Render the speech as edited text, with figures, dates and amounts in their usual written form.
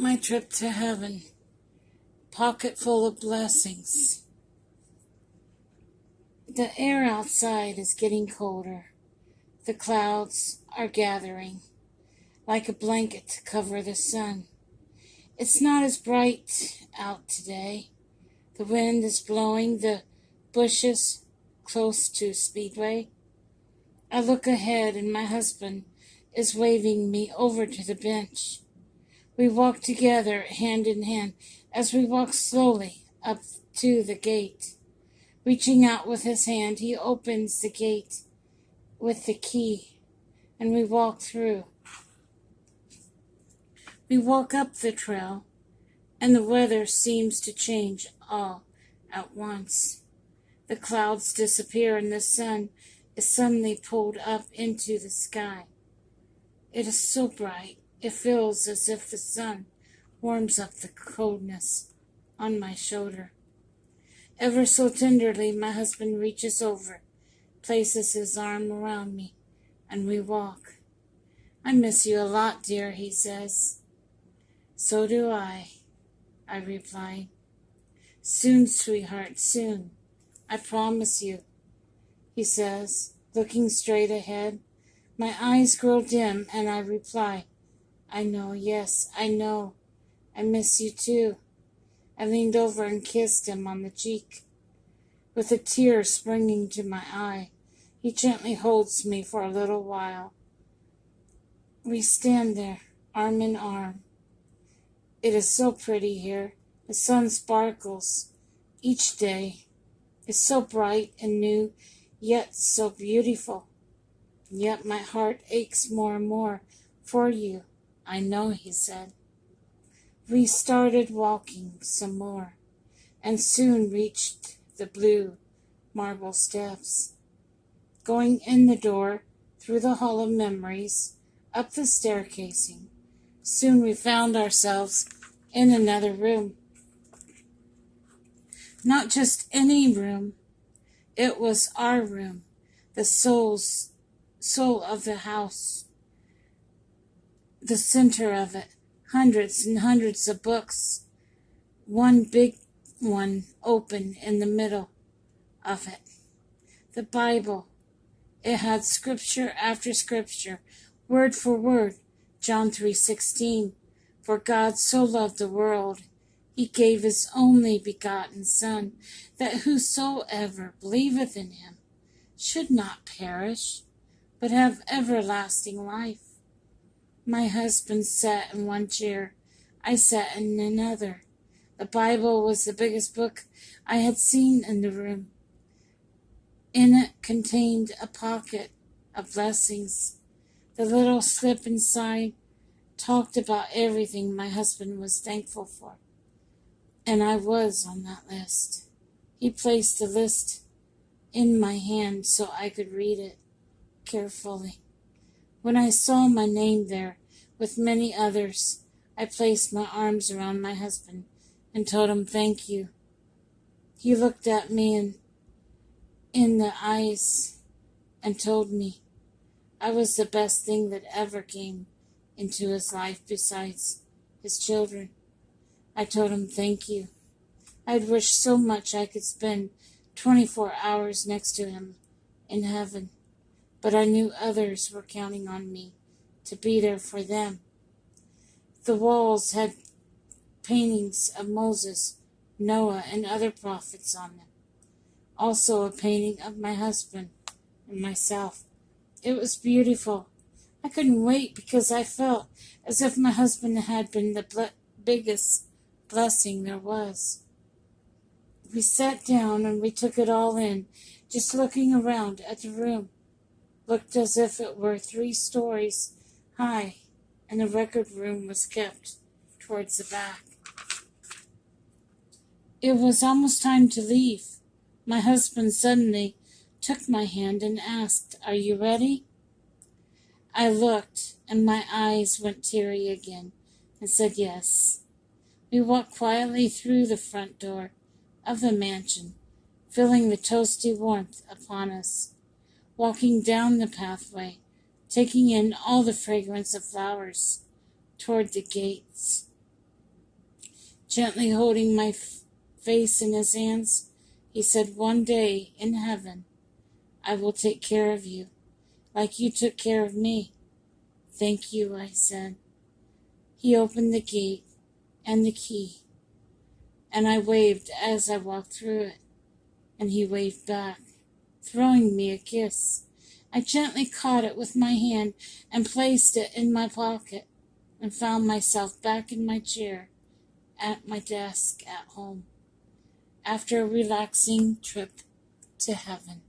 My trip to heaven, pocket full of blessings. The air outside is getting colder. The clouds are gathering like a blanket to cover the sun. It's not as bright out today. The wind is blowing the bushes close to Speedway. I look ahead and my husband is waving me over to the bench. We walk together hand in hand as we walk slowly up to the gate. Reaching out with his hand, he opens the gate with the key, and we walk through. We walk up the trail, and the weather seems to change all at once. The clouds disappear, and the sun is suddenly pulled up into the sky. It is so bright, it feels as if the sun warms up the coldness on my shoulder. Ever so tenderly, my husband reaches over, places his arm around me, and we walk. I miss you a lot, dear, he says. So do I reply. Soon, sweetheart, soon. I promise you, he says, looking straight ahead. My eyes grow dim, and I reply, I know, yes, I know. I miss you too. I leaned over and kissed him on the cheek. With a tear springing to my eye, he gently holds me for a little while. We stand there, arm in arm. It is so pretty here. The sun sparkles each day. It's so bright and new, yet so beautiful. Yet my heart aches more and more for you. I know, he said. We started walking some more, and soon reached the blue marble steps. Going in the door, through the hall of memories, up the staircasing. Soon we found ourselves in another room. Not just any room, it was our room, the soul of the house, the center of it, hundreds and hundreds of books, one big one open in the middle of it. The Bible. It had scripture after scripture, word for word. John 3:16. For God so loved the world, he gave his only begotten Son, that whosoever believeth in him should not perish, but have everlasting life. My husband sat in one chair. I sat in another. The Bible was the biggest book I had seen in the room. In it contained a pocket of blessings. The little slip inside talked about everything my husband was thankful for, and I was on that list. He placed the list in my hand so I could read it carefully. When I saw my name there with many others, I placed my arms around my husband and told him thank you. He looked at me in the eyes and told me I was the best thing that ever came into his life besides his children. I told him thank you. I'd wished so much I could spend 24 hours next to him in heaven, but I knew others were counting on me to be there for them. The walls had paintings of Moses, Noah, and other prophets on them. Also a painting of my husband and myself. It was beautiful. I couldn't wait because I felt as if my husband had been the biggest blessing there was. We sat down and we took it all in, just looking around at the room. Looked as if it were 3 stories high, and the record room was kept towards the back. It was almost time to leave. My husband suddenly took my hand and asked, "Are you ready?" I looked, and my eyes went teary again, and said yes. We walked quietly through the front door of the mansion, feeling the toasty warmth upon us, walking down the pathway, taking in all the fragrance of flowers toward the gates. Gently holding my face in his hands, he said, "One day in heaven, I will take care of you, like you took care of me." "Thank you," I said. He opened the gate and the key, and I waved as I walked through it, and he waved back, throwing me a kiss. I gently caught it with my hand and placed it in my pocket, and found myself back in my chair at my desk at home, after a relaxing trip to heaven.